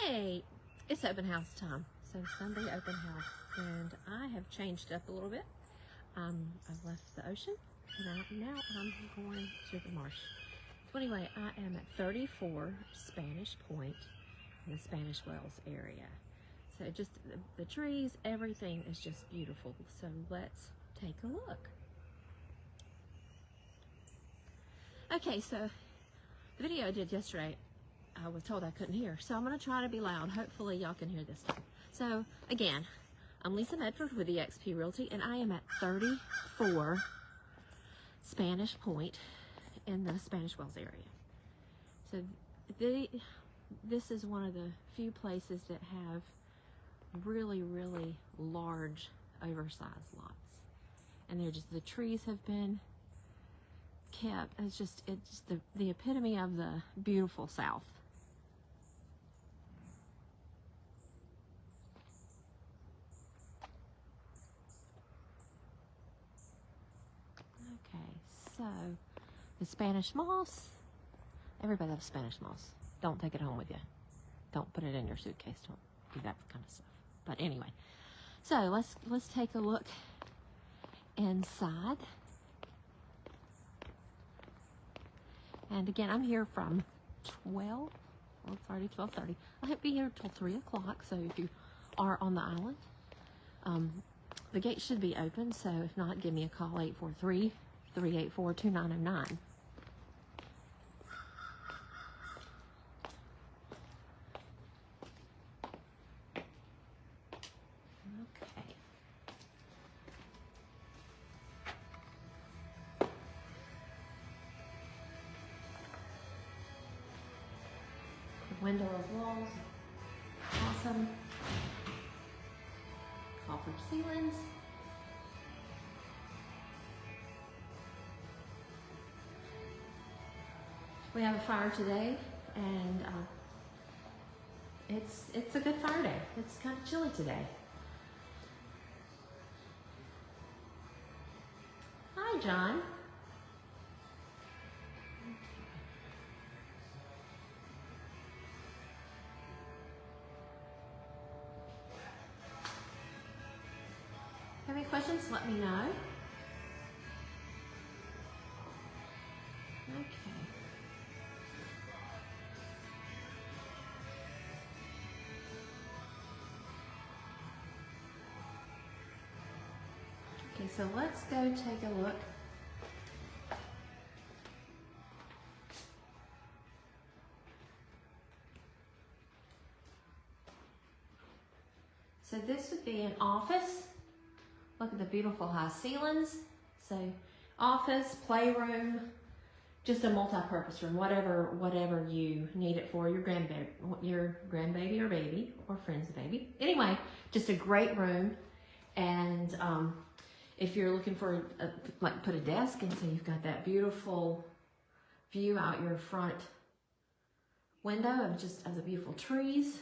Hey, it's open house time. So Sunday open house, and I have changed up a little bit. I've left the ocean, and now I'm going to the marsh. So anyway, I am at 34 Spanish Point in the Spanish Wells area. So just the trees, everything is just beautiful. So let's take a look. Okay, so the video I did yesterday, I was told I couldn't hear, so I'm going to try to be loud. Hopefully y'all can hear this time. So again, I'm Lisa Medford with eXp Realty, and I am at 34 Spanish Point in the Spanish Wells area. So this is one of the few places that have really large oversized lots, and they're just, the trees have been kept. It's just the epitome of the beautiful South. Okay, so the Spanish moss, everybody loves Spanish moss. Don't take it home with you. Don't put it in your suitcase. Don't do that kind of stuff. But anyway, so let's take a look inside. And again, I'm here from 12, well, it's already 12:30. I'll be here till 3 o'clock, so if you are on the island, the gate should be open, so if not, give me a call, 843-384-2909. Okay. The windowless walls, awesome. Copper ceilings. We have a fire today, and it's a good fire day. It's kind of chilly today. Hi, John. Have any questions? Let me know. Okay. Okay, so let's go take a look. So this would be an office. Look at the beautiful high ceilings. So office, playroom, just a multi-purpose room, whatever you need it for, your grandbaby or baby or friend's baby. Anyway, just a great room. And if you're looking for like put a desk in, so you've got that beautiful view out your front window of the beautiful trees.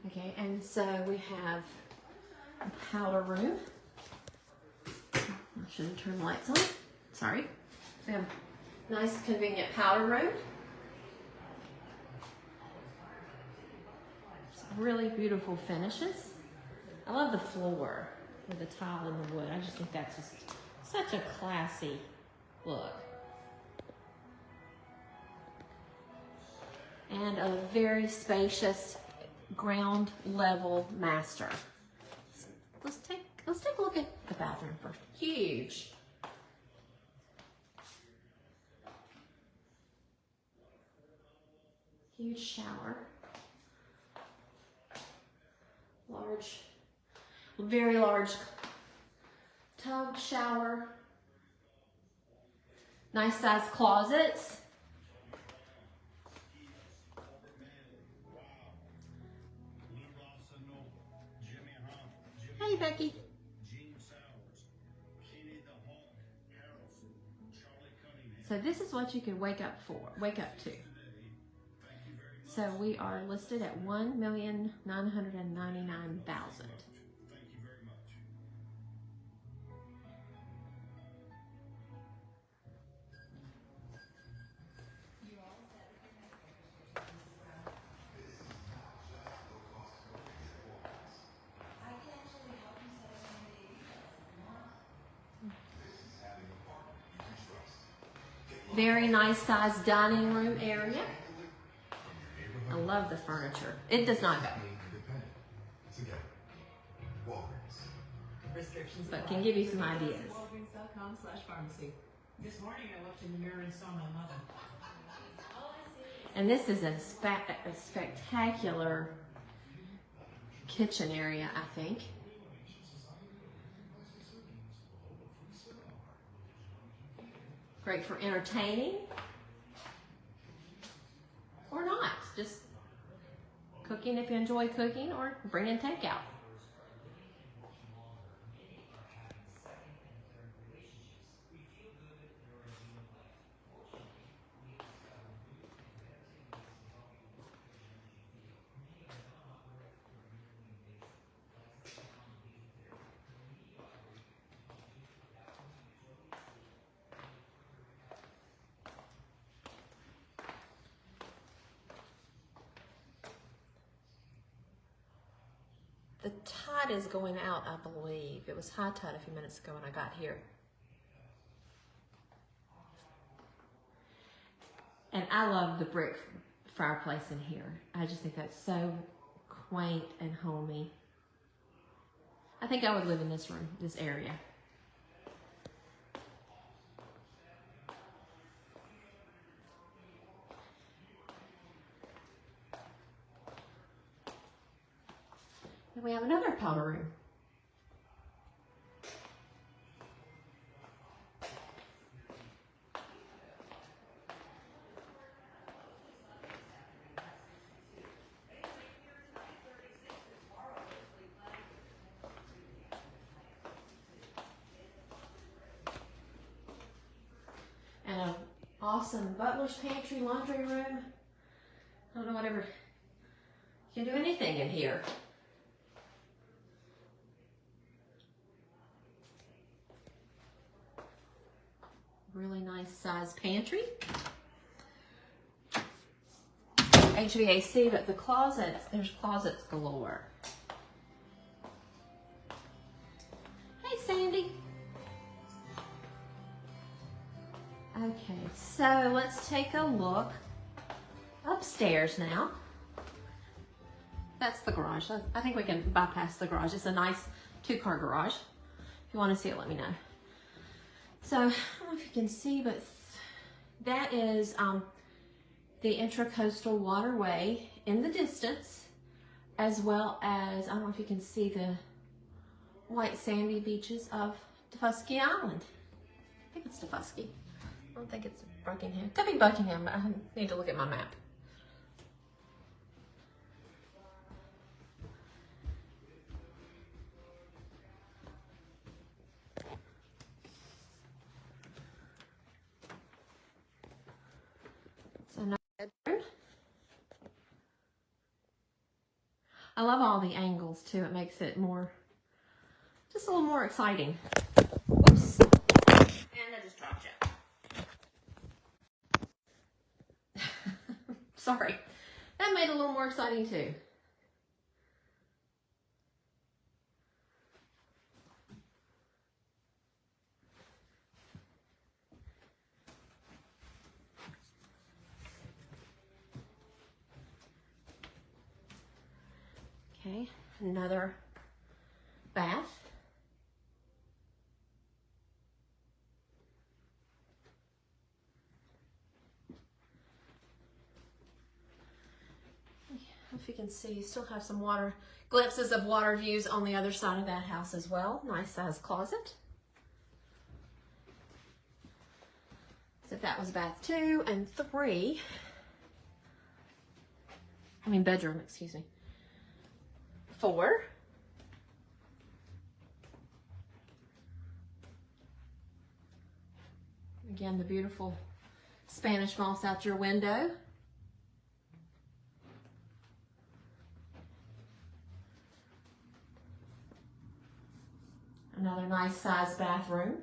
Okay, and so we have a powder room. I should have turned the lights on. Sorry. We have a nice, convenient powder room. Some really beautiful finishes. I love the floor with the tile and the wood. I just think that's just such a classy look. And a very spacious ground level master. Let's take a look at the bathroom first. Huge. Huge shower. Large, very large tub shower. Nice sized closets. Hey, Becky. So this is what you can wake up to. So we are listed at $1,999,000. Very nice sized dining room area. I love the furniture. It does not go. Restrictions But can give you some ideas. Walgreens.com/pharmacy. This morning I looked in the mirror and saw my mother. And this is a spectacular kitchen area, I think. Great for entertaining. Or not. Just cooking if you enjoy cooking, or bring in takeout. The tide is going out, I believe. It was high tide a few minutes ago when I got here. And I love the brick fireplace in here. I just think that's so quaint and homey. I think I would live in this room, this area. And we have another powder room. And an awesome butler's pantry, laundry room. I don't know, whatever. You can do anything in here. Really nice size pantry. HVAC, but the closets, there's closets galore. Hey, Sandy. Okay, so let's take a look upstairs now. That's the garage. I think we can bypass the garage. It's a nice 2-car garage. If you want to see it, let me know. So, I don't know if you can see, but that is the Intracoastal Waterway in the distance, as well as, I don't know if you can see the white sandy beaches of Tefusky Island. I think it's Tefusky. I don't think it's Buckingham. Could be Buckingham, but I need to look at my map. So another bedroom. I love all the angles too. It makes it more, just a little more exciting. Whoops. And I just dropped you. Sorry. That made it a little more exciting too. Okay, another bath. If you can see, you still have some glimpses of water views on the other side of that house as well. Nice size closet. So that was bath 2 and 3. Bedroom, excuse me. 4. Again, the beautiful Spanish moss out your window. Another nice sized bathroom.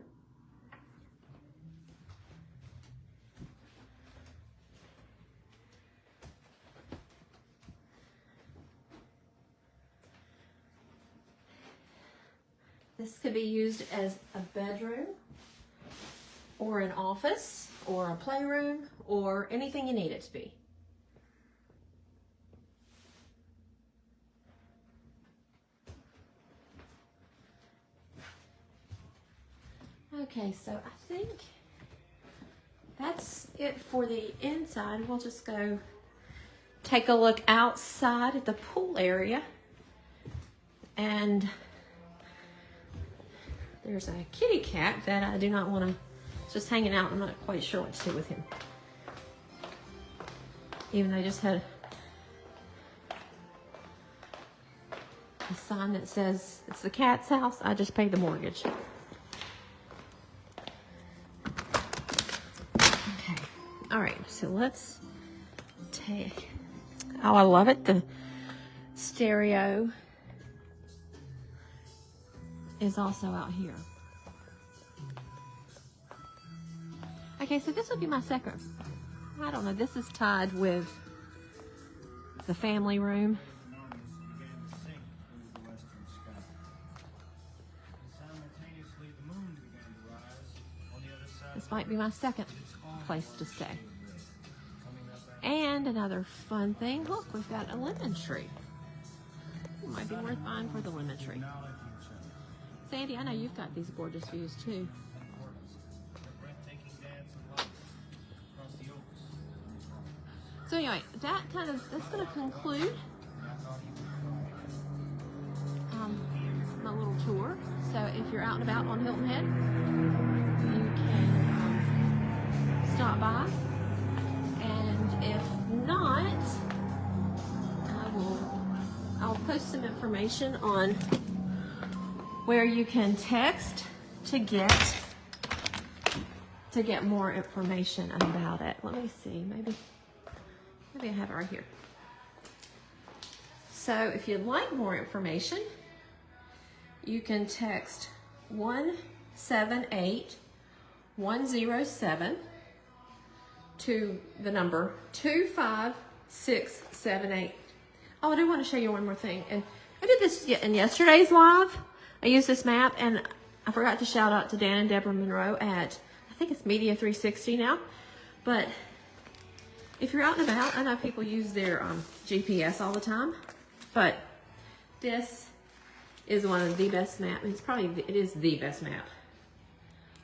This could be used as a bedroom or an office. or a playroom or anything you need it to be. Okay, so I think that's it for the inside. We'll just go take a look outside at the pool area. And there's a kitty cat that I do not want to, just hanging out. I'm not quite sure what to do with him. Even though I just had a sign that says it's the cat's house, I just paid the mortgage. Okay, all right, so let's take, oh, I love it. The stereo is also out here. Okay, so this would be my second. I don't know, this is tied with the family room. This might be my second place to stay. And another fun thing, look, we've got a lemon tree. It might be worth buying for the lemon tree. Sandy, I know you've got these gorgeous views too. So anyway, that's going to conclude my little tour. So if you're out and about on Hilton Head, you can stop by. And if not, I'll post some information on where you can text to get more information about it. Let me see, maybe I have it right here. So if you'd like more information, you can text 178-107 to the number 25678. Oh, I do want to show you one more thing. And I did this in yesterday's live. I used this map, and I forgot to shout out to Dan and Deborah Monroe at, I think it's Media 360 now. But if you're out and about, I know people use their GPS all the time, but this is one of the best maps. It is the best map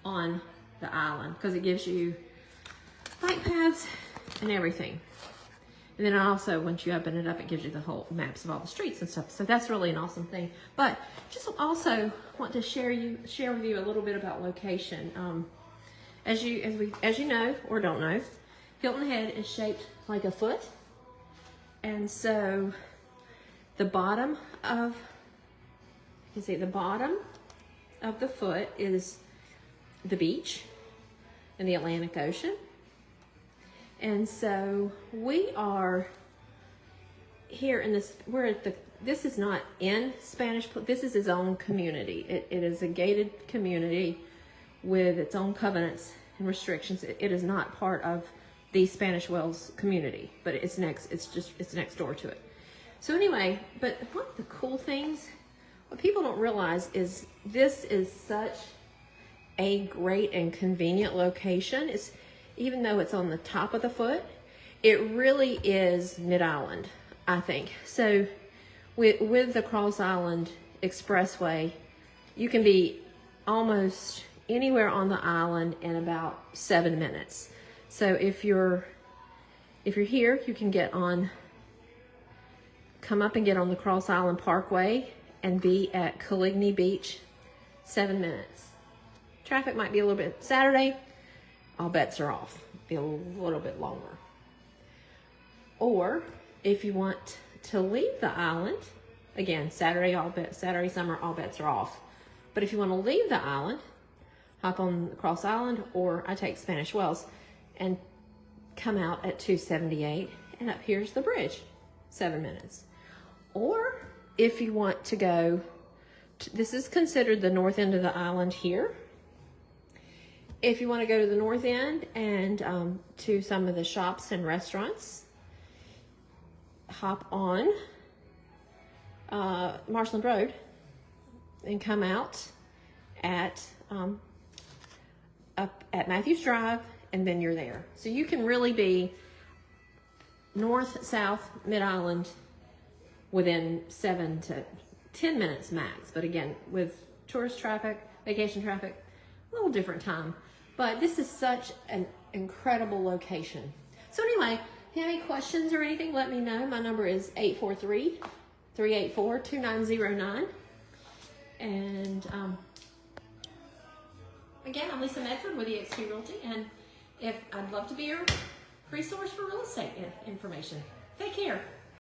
on the island because it gives you bike paths and everything. And then also, once you open it up, it gives you the whole maps of all the streets and stuff. So that's really an awesome thing. But just also want to share with you a little bit about location. As you know or don't know, Hilton Head is shaped like a foot, and so the bottom of the foot is the beach and the Atlantic Ocean. And so we are here in this, this is not in Spanish, this is its own community. It is a gated community with its own covenants and restrictions. It is not part of the Spanish Wells community, but it's next door to it. So anyway, but one of the cool things, what people don't realize is this is such a great and convenient location. Even though it's on the top of the foot, it really is mid-island, I think. So with the Cross Island Expressway, you can be almost anywhere on the island in about 7 minutes. So if you're here, you can come up and get on the Cross Island Parkway and be at Coligny Beach 7 minutes. Traffic might be a little bit, Saturday, all bets are off. Be a little bit longer. Or if you want to leave the island, again, Saturday summer, all bets are off. But if you want to leave the island, hop on Cross Island, or I take Spanish Wells and come out at 278, and up here's the bridge, 7 minutes. Or if you want to go, this is considered the north end of the island here. If you want to go to the north end and to some of the shops and restaurants, hop on Marshland Road and come out at up at Matthews Drive and then you're there. So you can really be north, south, mid-island within 7 to 10 minutes max. But again, with tourist traffic, vacation traffic, a little different time. But this is such an incredible location. So anyway, if you have any questions or anything, let me know. My number is 843-384-2909. And again, I'm Lisa Medford with eXp Realty, and I'd love to be your resource for real estate information. Take care.